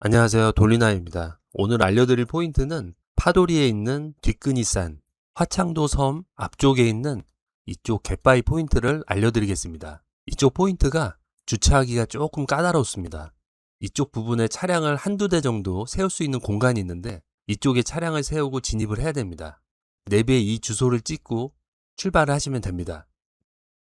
안녕하세요. 돌리나입니다. 오늘 알려드릴 포인트는 파도리에 있는 뒷근이산 화창도 섬 앞쪽에 있는 이쪽 갯바위 포인트를 알려드리겠습니다. 이쪽 포인트가 주차하기가 조금 까다롭습니다. 이쪽 부분에 차량을 한두 대 정도 세울 수 있는 공간이 있는데 이쪽에 차량을 세우고 진입을 해야 됩니다. 내비에 이 주소를 찍고 출발을 하시면 됩니다.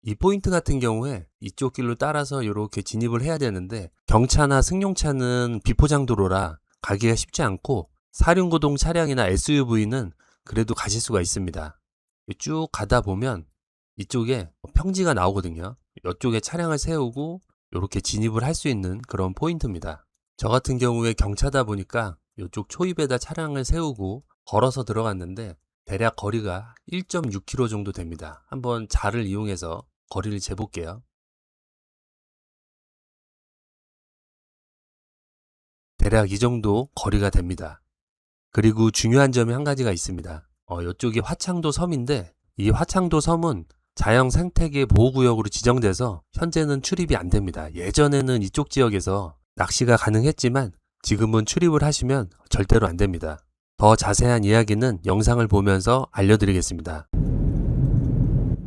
이 포인트 같은 경우에 이쪽 길로 따라서 이렇게 진입을 해야 되는데 경차나 승용차는 비포장도로라 가기가 쉽지 않고 사륜구동 차량이나 SUV는 그래도 가실 수가 있습니다. 쭉 가다 보면 이쪽에 평지가 나오거든요. 이쪽에 차량을 세우고 이렇게 진입을 할 수 있는 그런 포인트입니다. 저 같은 경우에 경차다 보니까 이쪽 초입에다 차량을 세우고 걸어서 들어갔는데 대략 거리가 1.6km 정도 됩니다. 한번 자를 이용해서 거리를 재볼게요. 대략 이 정도 거리가 됩니다. 그리고 중요한 점이 한 가지가 있습니다. 이쪽이 화창도 섬인데 이 화창도 섬은 자연 생태계 보호구역으로 지정돼서 현재는 출입이 안 됩니다. 예전에는 이쪽 지역에서 낚시가 가능했지만 지금은 출입을 하시면 절대로 안 됩니다. 더 자세한 이야기는 영상을 보면서 알려드리겠습니다.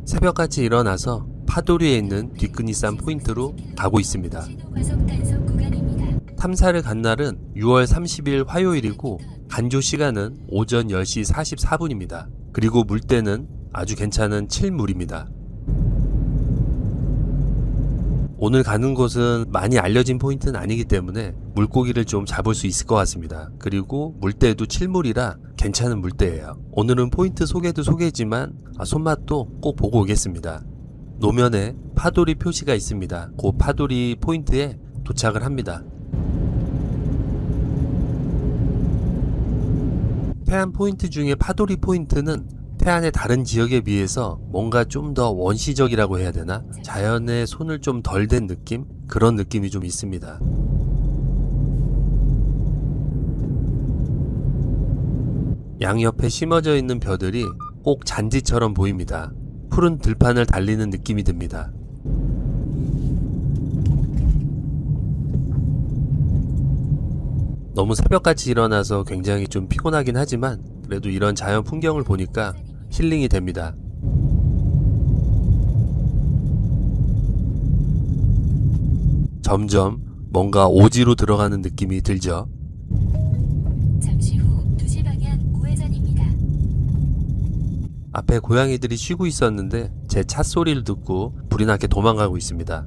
새벽같이 일어나서 파도리에 있는 뒷근이산 포인트로 가고 있습니다. 탐사를 간 날은 6월 30일 화요일이고 간조 시간은 오전 10시 44분입니다. 그리고 물때는 아주 괜찮은 7물입니다. 오늘 가는 곳은 많이 알려진 포인트는 아니기 때문에 물고기를 좀 잡을 수 있을 것 같습니다. 그리고 물때도 7물이라 괜찮은 물때예요. 오늘은 포인트 소개도 소개지만 손맛도 꼭 보고 오겠습니다. 노면에 파도리 표시가 있습니다. 그 파도리 포인트에 도착을 합니다. 태안 포인트 중에 파도리 포인트는 태안의 다른 지역에 비해서 뭔가 좀 더 원시적이라고 해야 되나? 자연의 손을 좀 덜 댄 느낌? 그런 느낌이 좀 있습니다. 양옆에 심어져 있는 벼들이 꼭 잔디처럼 보입니다. 푸른 들판을 달리는 느낌이 듭니다. 너무 새벽같이 일어나서 굉장히 좀 피곤하긴 하지만 그래도 이런 자연 풍경을 보니까 힐링이 됩니다. 점점 뭔가 오지로 들어가는 느낌이 들죠. 잠시 후 2시 방향 우회전입니다. 앞에 고양이들이 쉬고 있었는데 제 차 소리를 듣고 불이 나게 도망가고 있습니다.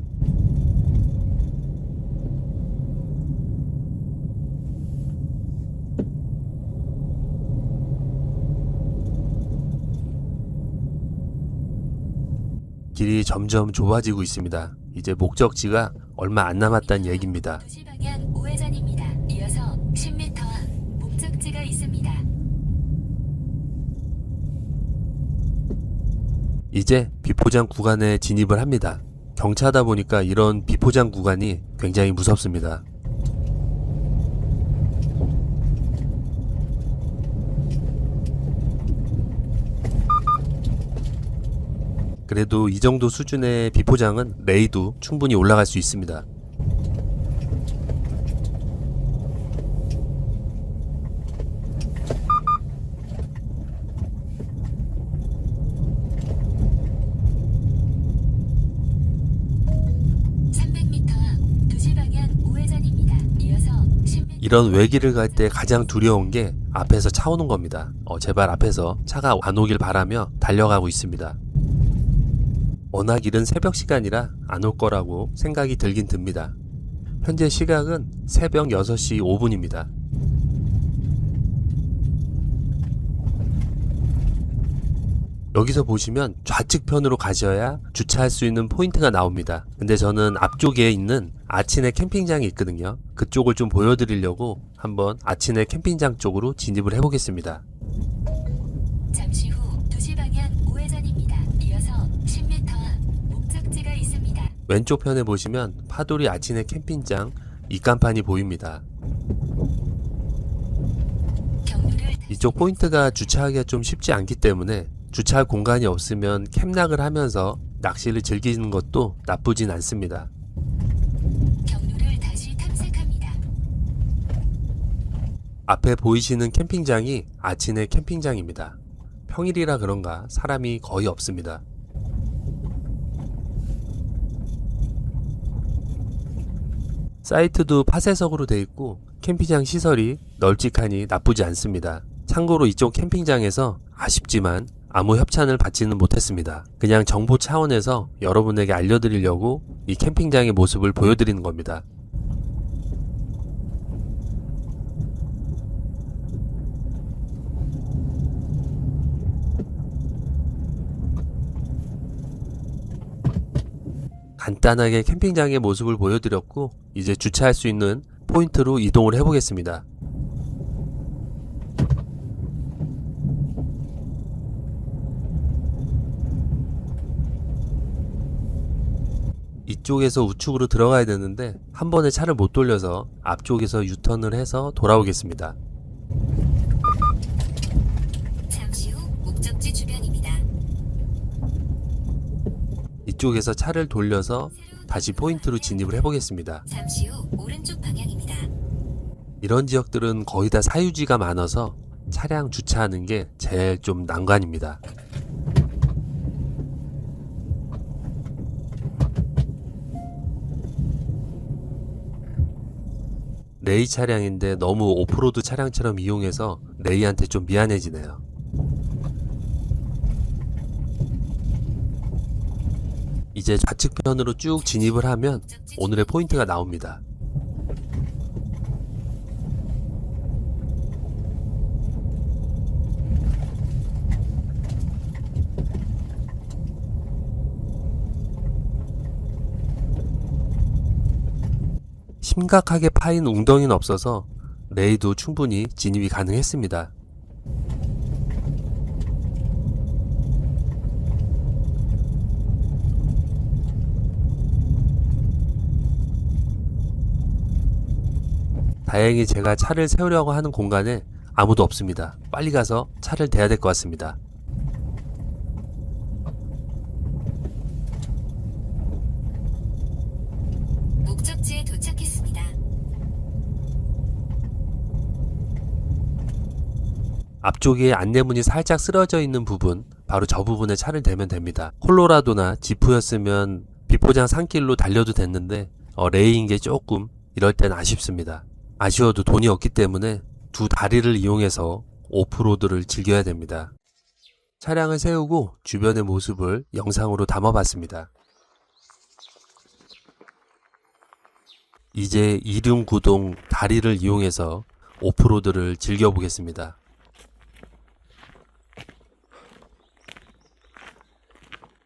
길이 점점 좁아지고 있습니다. 이제 목적지가 얼마 안 남았다는 얘기입니다. 2시 방향 우회전입니다. 이어서 10m 앞 목적지가 있습니다. 이제 비포장 구간에 진입을 합니다. 경차다 보니까 이런 비포장 구간이 굉장히 무섭습니다. 그래도 이 정도 수준의 비포장은 레이도 충분히 올라갈 수 있습니다. 이런 외길을 갈 때 가장 두려운 게 앞에서 차 오는 겁니다. 제발 앞에서 차가 안 오길 바라며 달려가고 있습니다. 워낙 이른 새벽 시간이라 안 올 거라고 생각이 들긴 듭니다. 현재 시각은 새벽 6시 5분입니다. 여기서 보시면 좌측편으로 가셔야 주차할 수 있는 포인트가 나옵니다. 근데 저는 앞쪽에 있는 아치네 캠핑장이 있거든요. 그쪽을 좀 보여드리려고 한번 아치네 캠핑장 쪽으로 진입을 해보겠습니다. 잠시 후 2시 방향 우회전입니다. 이어서 10m 앞 목적지가 있습니다. 왼쪽 편에 보시면 파도리 아치네 캠핑장 입간판이 보입니다. 이쪽 포인트가 주차하기가 좀 쉽지 않기 때문에 주차할 공간이 없으면 캠락을 하면서 낚시를 즐기는 것도 나쁘진 않습니다. 경로를 다시 탐색합니다. 앞에 보이시는 캠핑장이 아치네 캠핑장입니다. 평일이라 그런가 사람이 거의 없습니다. 사이트도 폐쇄석으로 되어 있고 캠핑장 시설이 널찍하니 나쁘지 않습니다. 참고로 이쪽 캠핑장에서 아쉽지만 아무 협찬을 받지는 못했습니다. 그냥 정보 차원에서 여러분에게 알려드리려고 이 캠핑장의 모습을 보여드리는 겁니다. 간단하게 캠핑장의 모습을 보여드렸고 이제 주차할 수 있는 포인트로 이동을 해보겠습니다. 이쪽에서 우측으로 들어가야 되는데 한 번에 차를 못 돌려서 앞쪽에서 유턴을 해서 돌아오겠습니다. 잠시 후 목적지 주변입니다. 이쪽에서 차를 돌려서 다시 포인트로 진입을 해보겠습니다. 잠시 후 오른쪽 방향입니다. 이런 지역들은 거의 다 사유지가 많아서 차량 주차하는 게 제일 좀 난관입니다. 레이 차량인데 너무 오프로드 차량처럼 이용해서 레이한테 좀 미안해지네요. 이제 좌측편으로 쭉 진입을 하면 오늘의 포인트가 나옵니다. 심각하게 파인 웅덩이는 없어서 레이도 충분히 진입이 가능했습니다. 다행히 제가 차를 세우려고 하는 공간에 아무도 없습니다. 빨리 가서 차를 대야 될 것 같습니다. 목적지에 도착했습니다. 앞쪽에 안내문이 살짝 쓰러져 있는 부분, 바로 저 부분에 차를 대면 됩니다. 콜로라도나 지프였으면 비포장 산길로 달려도 됐는데 레이인 게 조금 이럴 땐 아쉽습니다. 아쉬워도 돈이 없기 때문에 두 다리를 이용해서 오프로드를 즐겨야 됩니다. 차량을 세우고 주변의 모습을 영상으로 담아봤습니다. 이제 이륜구동 다리를 이용해서 오프로드를 즐겨보겠습니다.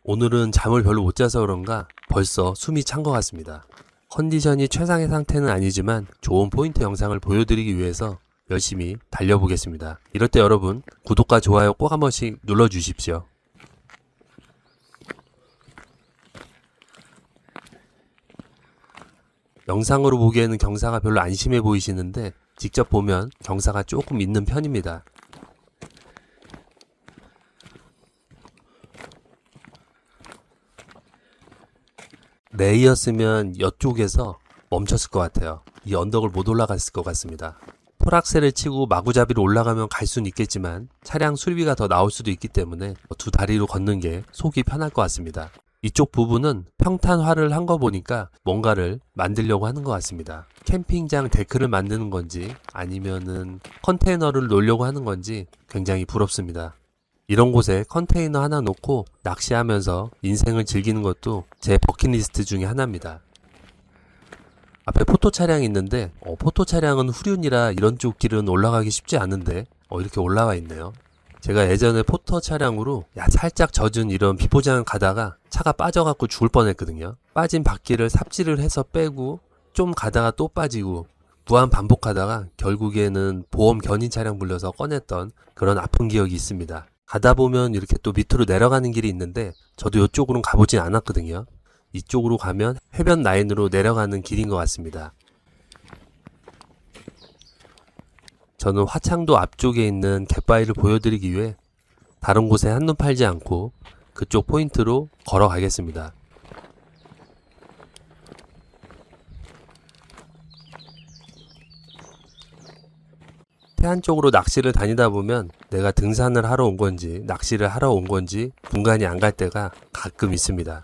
오늘은 잠을 별로 못 자서 그런가 벌써 숨이 찬 것 같습니다. 컨디션이 최상의 상태는 아니지만 좋은 포인트 영상을 보여드리기 위해서 열심히 달려보겠습니다. 이럴 때 여러분 구독과 좋아요 꼭 한 번씩 눌러주십시오. 영상으로 보기에는 경사가 별로 안 심해 보이시는데 직접 보면 경사가 조금 있는 편입니다. 레이였으면 이쪽에서 멈췄을 것 같아요. 이 언덕을 못 올라갔을 것 같습니다. 풀악셀을 치고 마구잡이로 올라가면 갈 수는 있겠지만 차량 수리비가 더 나올 수도 있기 때문에 두 다리로 걷는 게 속이 편할 것 같습니다. 이쪽 부분은 평탄화를 한 거 보니까 뭔가를 만들려고 하는 것 같습니다. 캠핑장 데크를 만드는 건지 아니면은 컨테이너를 놓으려고 하는 건지 굉장히 부럽습니다. 이런 곳에 컨테이너 하나 놓고 낚시하면서 인생을 즐기는 것도 제 버킷리스트 중에 하나입니다. 앞에 포토 차량이 있는데 포토 차량은 후륜이라 이런 쪽 길은 올라가기 쉽지 않은데 이렇게 올라와 있네요. 제가 예전에 포터 차량으로 살짝 젖은 이런 비포장 가다가 차가 빠져갖고 죽을 뻔했거든요. 빠진 바퀴를 삽질을 해서 빼고 좀 가다가 또 빠지고 무한 반복하다가 결국에는 보험 견인 차량 불려서 꺼냈던 그런 아픈 기억이 있습니다. 가다 보면 이렇게 또 밑으로 내려가는 길이 있는데 저도 이쪽으로는 가보진 않았거든요. 이쪽으로 가면 해변 라인으로 내려가는 길인 것 같습니다. 저는 화창도 앞쪽에 있는 갯바위를 보여드리기 위해 다른 곳에 한눈 팔지 않고 그쪽 포인트로 걸어가겠습니다. 해안 쪽으로 낚시를 다니다 보면 내가 등산을 하러 온 건지 낚시를 하러 온 건지 분간이 안 갈 때가 가끔 있습니다.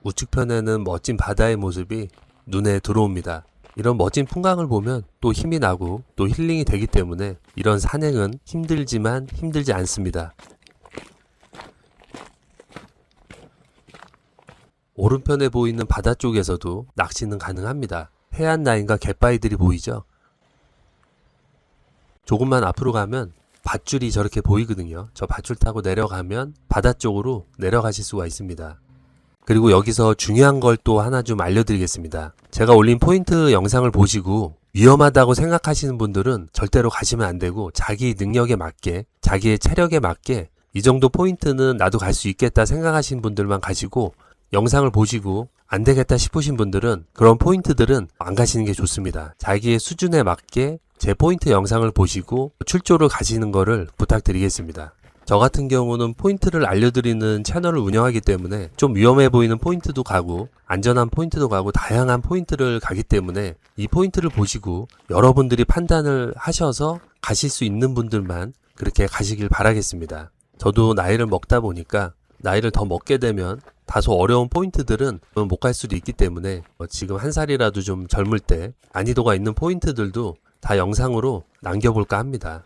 우측편에는 멋진 바다의 모습이 눈에 들어옵니다. 이런 멋진 풍광을 보면 또 힘이 나고 또 힐링이 되기 때문에 이런 산행은 힘들지만 힘들지 않습니다. 오른편에 보이는 바다 쪽에서도 낚시는 가능합니다. 해안 라인과 갯바위들이 보이죠? 조금만 앞으로 가면 밧줄이 저렇게 보이거든요. 저 밧줄 타고 내려가면 바다 쪽으로 내려가실 수가 있습니다. 그리고 여기서 중요한 걸 또 하나 좀 알려드리겠습니다. 제가 올린 포인트 영상을 보시고 위험하다고 생각하시는 분들은 절대로 가시면 안 되고 자기 능력에 맞게 자기의 체력에 맞게 이 정도 포인트는 나도 갈 수 있겠다 생각하시는 분들만 가시고 영상을 보시고 안 되겠다 싶으신 분들은 그런 포인트들은 안 가시는 게 좋습니다. 자기의 수준에 맞게 제 포인트 영상을 보시고 출조를 가시는 거를 부탁드리겠습니다. 저 같은 경우는 포인트를 알려드리는 채널을 운영하기 때문에 좀 위험해 보이는 포인트도 가고 안전한 포인트도 가고 다양한 포인트를 가기 때문에 이 포인트를 보시고 여러분들이 판단을 하셔서 가실 수 있는 분들만 그렇게 가시길 바라겠습니다. 저도 나이를 먹다 보니까 나이를 더 먹게 되면 다소 어려운 포인트들은 못 갈 수도 있기 때문에 지금 한 살이라도 좀 젊을 때 난이도가 있는 포인트들도 다 영상으로 남겨볼까 합니다.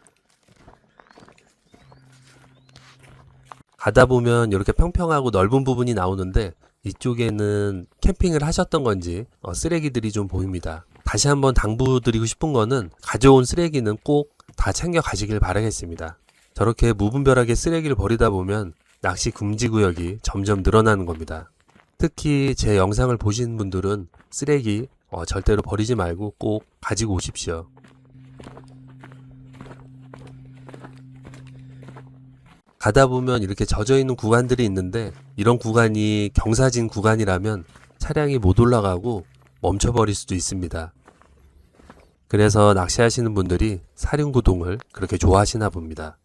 가다 보면 이렇게 평평하고 넓은 부분이 나오는데 이쪽에는 캠핑을 하셨던 건지 쓰레기들이 좀 보입니다. 다시 한번 당부드리고 싶은 거는 가져온 쓰레기는 꼭 다 챙겨 가시길 바라겠습니다. 저렇게 무분별하게 쓰레기를 버리다 보면 낚시 금지 구역이 점점 늘어나는 겁니다. 특히 제 영상을 보신 분들은 쓰레기 절대로 버리지 말고 꼭 가지고 오십시오. 가다 보면 이렇게 젖어 있는 구간들이 있는데 이런 구간이 경사진 구간이라면 차량이 못 올라가고 멈춰버릴 수도 있습니다. 그래서 낚시하시는 분들이 사륜구동을 그렇게 좋아하시나 봅니다.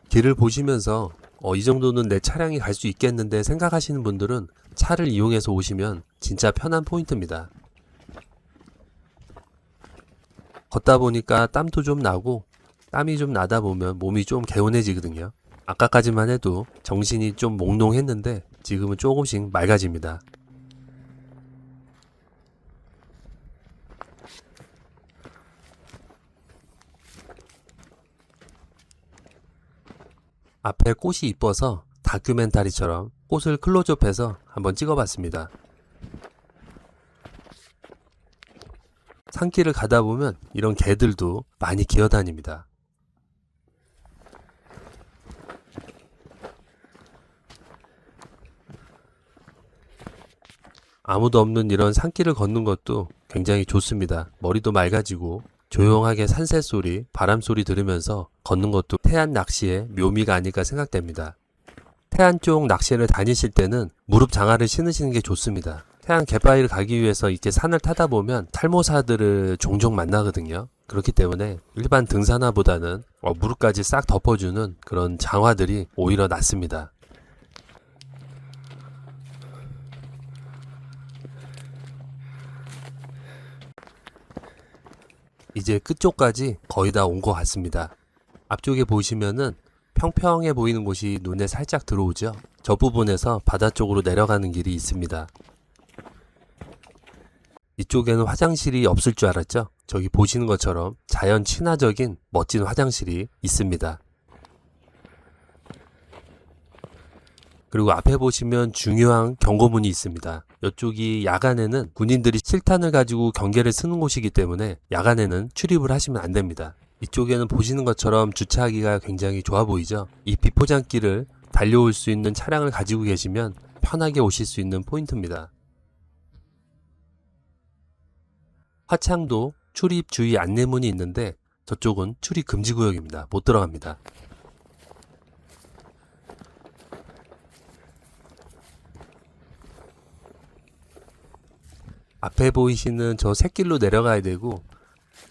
길을 보시면서 이 정도는 내 차량이 갈 수 있겠는데 생각하시는 분들은 차를 이용해서 오시면 진짜 편한 포인트입니다. 걷다 보니까 땀도 좀 나고 땀이 좀 나다 보면 몸이 좀 개운해지거든요. 아까까지만 해도 정신이 좀 몽롱했는데 지금은 조금씩 맑아집니다. 앞에 꽃이 이뻐서 다큐멘터리처럼 꽃을 클로즈업해서 한번 찍어봤습니다. 산길을 가다 보면 이런 개들도 많이 기어다닙니다. 아무도 없는 이런 산길을 걷는 것도 굉장히 좋습니다. 머리도 맑아지고 조용하게 산새소리, 바람소리 들으면서 걷는 것도 태안 낚시의 묘미가 아닐까 생각됩니다. 태안 쪽 낚시를 다니실 때는 무릎 장화를 신으시는 게 좋습니다. 태안 갯바위를 가기 위해서 이렇게 산을 타다 보면 탈모사들을 종종 만나거든요. 그렇기 때문에 일반 등산화보다는 무릎까지 싹 덮어주는 그런 장화들이 오히려 낫습니다. 이제 끝쪽까지 거의 다 온 것 같습니다. 앞쪽에 보시면은 평평해 보이는 곳이 눈에 살짝 들어오죠. 저 부분에서 바다 쪽으로 내려가는 길이 있습니다. 이쪽에는 화장실이 없을 줄 알았죠? 저기 보시는 것처럼 자연 친화적인 멋진 화장실이 있습니다. 그리고 앞에 보시면 중요한 경고문이 있습니다. 이쪽이 야간에는 군인들이 실탄을 가지고 경계를 쓰는 곳이기 때문에 야간에는 출입을 하시면 안 됩니다. 이쪽에는 보시는 것처럼 주차하기가 굉장히 좋아 보이죠? 이 비포장길을 달려올 수 있는 차량을 가지고 계시면 편하게 오실 수 있는 포인트입니다. 화창도 출입 주의 안내문이 있는데 저쪽은 출입 금지 구역입니다. 못 들어갑니다. 앞에 보이시는 저 샛길로 내려가야 되고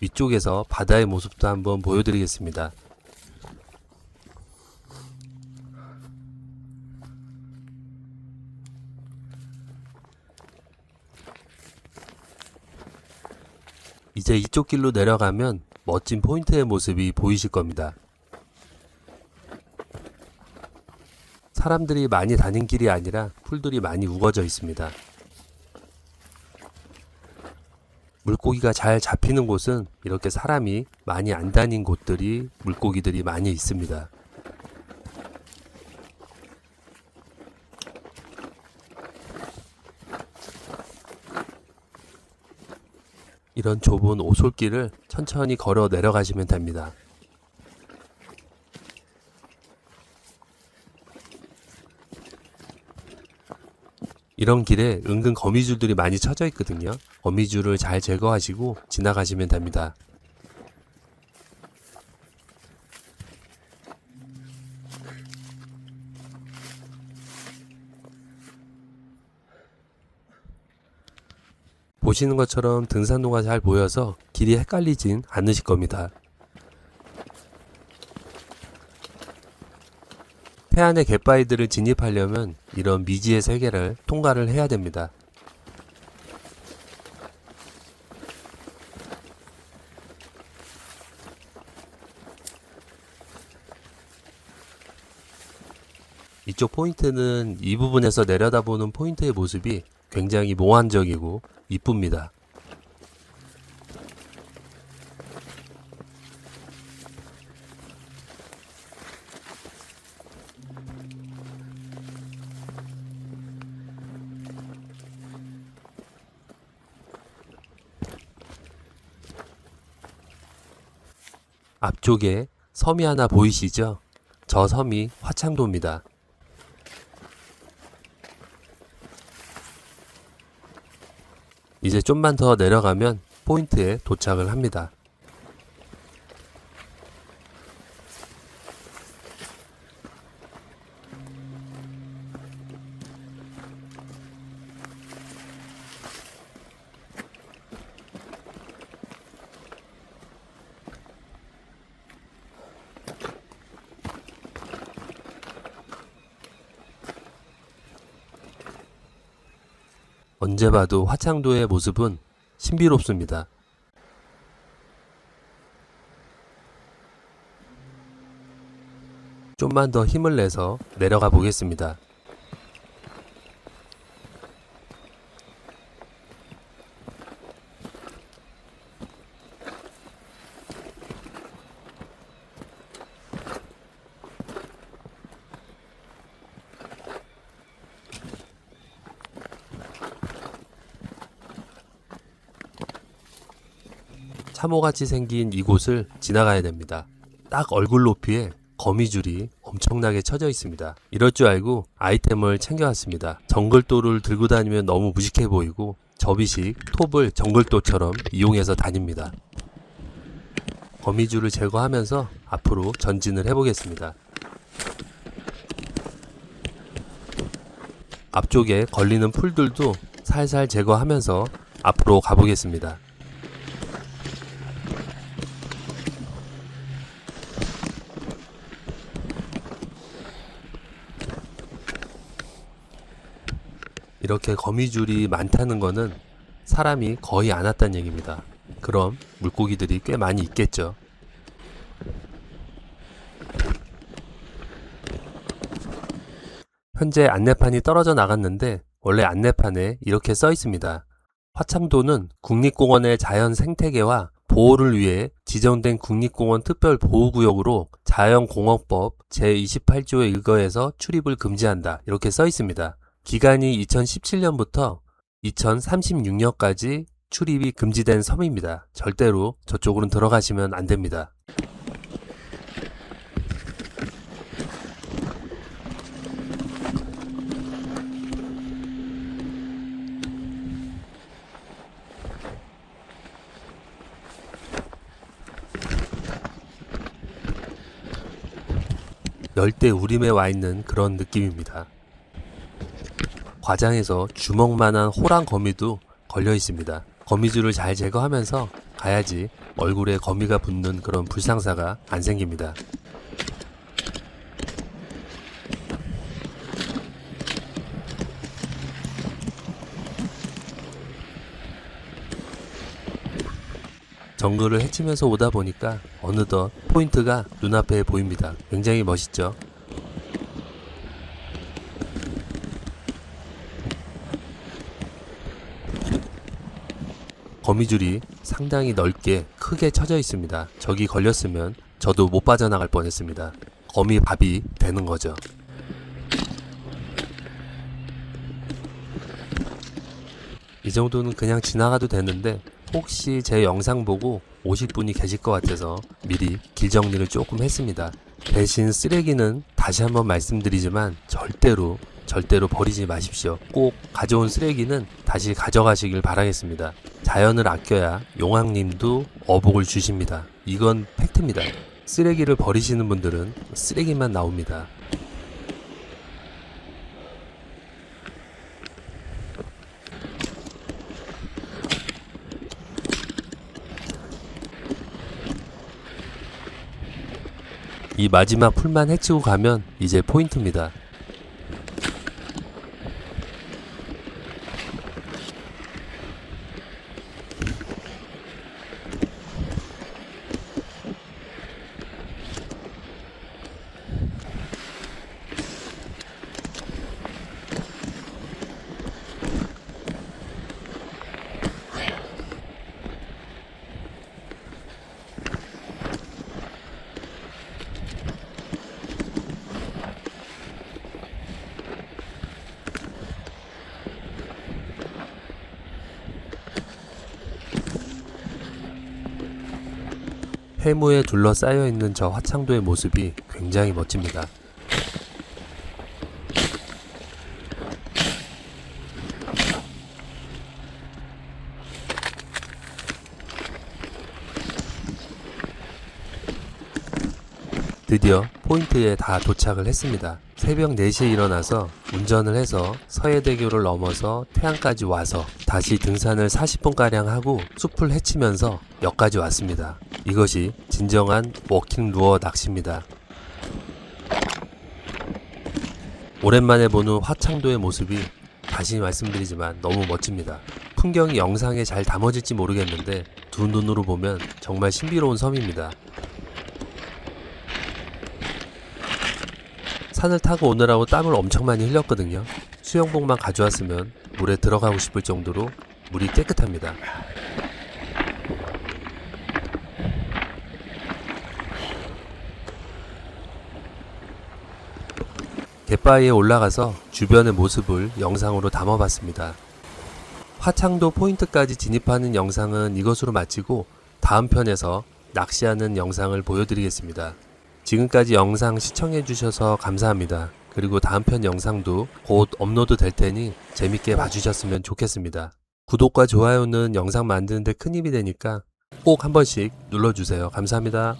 위쪽에서 바다의 모습도 한번 보여드리겠습니다. 이제 이쪽 길로 내려가면 멋진 포인트의 모습이 보이실 겁니다. 사람들이 많이 다닌 길이 아니라 풀들이 많이 우거져 있습니다. 물고기가 잘 잡히는 곳은 이렇게 사람이 많이 안 다닌 곳들이 물고기들이 많이 있습니다. 이런 좁은 오솔길을 천천히 걸어 내려가시면 됩니다. 이런 길에 은근 거미줄들이 많이 쳐져 있거든요. 거미줄을 잘 제거하시고 지나가시면 됩니다. 보시는 것처럼 등산로가 잘 보여서 길이 헷갈리진 않으실 겁니다. 해안의 갯바위들을 진입하려면 이런 미지의 세계를 통과를 해야 됩니다. 이쪽 포인트는 이 부분에서 내려다보는 포인트의 모습이 굉장히 몽환적이고 이쁩니다. 앞쪽에 섬이 하나 보이시죠? 저 섬이 화창도입니다. 이제 좀만 더 내려가면 포인트에 도착을 합니다. 언제 봐도 화창도의 모습은 신비롭습니다. 좀만 더 힘을 내서 내려가 보겠습니다. 참호같이 생긴 이곳을 지나가야 됩니다. 딱 얼굴 높이에 거미줄이 엄청나게 쳐져 있습니다. 이럴 줄 알고 아이템을 챙겨왔습니다. 정글도를 들고 다니면 너무 무식해 보이고 접이식 톱을 정글도처럼 이용해서 다닙니다. 거미줄을 제거하면서 앞으로 전진을 해보겠습니다. 앞쪽에 걸리는 풀들도 살살 제거하면서 앞으로 가보겠습니다. 이렇게 거미줄이 많다는 거는 사람이 거의 안 왔다는 얘기입니다. 그럼 물고기들이 꽤 많이 있겠죠. 현재 안내판이 떨어져 나갔는데 원래 안내판에 이렇게 써 있습니다. 화창도는 국립공원의 자연 생태계와 보호를 위해 지정된 국립공원 특별보호구역으로 자연공원법 제28조에 의거해서 출입을 금지한다. 이렇게 써 있습니다. 기간이 2017년부터 2036년까지 출입이 금지된 섬입니다. 절대로 저쪽으로는 들어가시면 안 됩니다. 열대 우림에 와 있는 그런 느낌입니다. 과장에서 주먹만한 호랑 거미도 걸려 있습니다. 거미줄을 잘 제거하면서 가야지 얼굴에 거미가 붙는 그런 불상사가 안 생깁니다. 정글을 헤치면서 오다 보니까 어느덧 포인트가 눈앞에 보입니다. 굉장히 멋있죠? 거미줄이 상당히 넓게 크게 쳐져 있습니다. 저기 걸렸으면 저도 못 빠져나갈 뻔했습니다. 거미 밥이 되는 거죠. 이 정도는 그냥 지나가도 되는데 혹시 제 영상 보고 오실 분이 계실 것 같아서 미리 길 정리를 조금 했습니다. 대신 쓰레기는 다시 한번 말씀드리지만 절대로 버리지 마십시오. 꼭 가져온 쓰레기는 다시 가져가시길 바라겠습니다. 자연을 아껴야 용왕님도 어복을 주십니다. 이건 팩트입니다. 쓰레기를 버리시는 분들은 쓰레기만 나옵니다. 이 마지막 풀만 해치고 가면 이제 포인트입니다. 해무에 둘러싸여 있는 저 화창도의 모습이 굉장히 멋집니다. 드디어 포인트에 다 도착을 했습니다. 새벽 4시에 일어나서 운전을 해서 서해대교를 넘어서 태안까지 와서 다시 등산을 40분가량 하고 숲을 헤치면서 역까지 왔습니다. 이것이 진정한 워킹 루어 낚시입니다. 오랜만에 보는 화창도의 모습이 다시 말씀드리지만 너무 멋집니다. 풍경이 영상에 잘 담아질지 모르겠는데 두 눈으로 보면 정말 신비로운 섬입니다. 산을 타고 오느라고 땀을 엄청 많이 흘렸거든요. 수영복만 가져왔으면 물에 들어가고 싶을 정도로 물이 깨끗합니다. 갯바위에 올라가서 주변의 모습을 영상으로 담아봤습니다. 화창도 포인트까지 진입하는 영상은 이것으로 마치고 다음 편에서 낚시하는 영상을 보여드리겠습니다. 지금까지 영상 시청해주셔서 감사합니다. 그리고 다음 편 영상도 곧 업로드 될 테니 재밌게 봐주셨으면 좋겠습니다. 구독과 좋아요는 영상 만드는데 큰 힘이 되니까 꼭 한 번씩 눌러주세요. 감사합니다.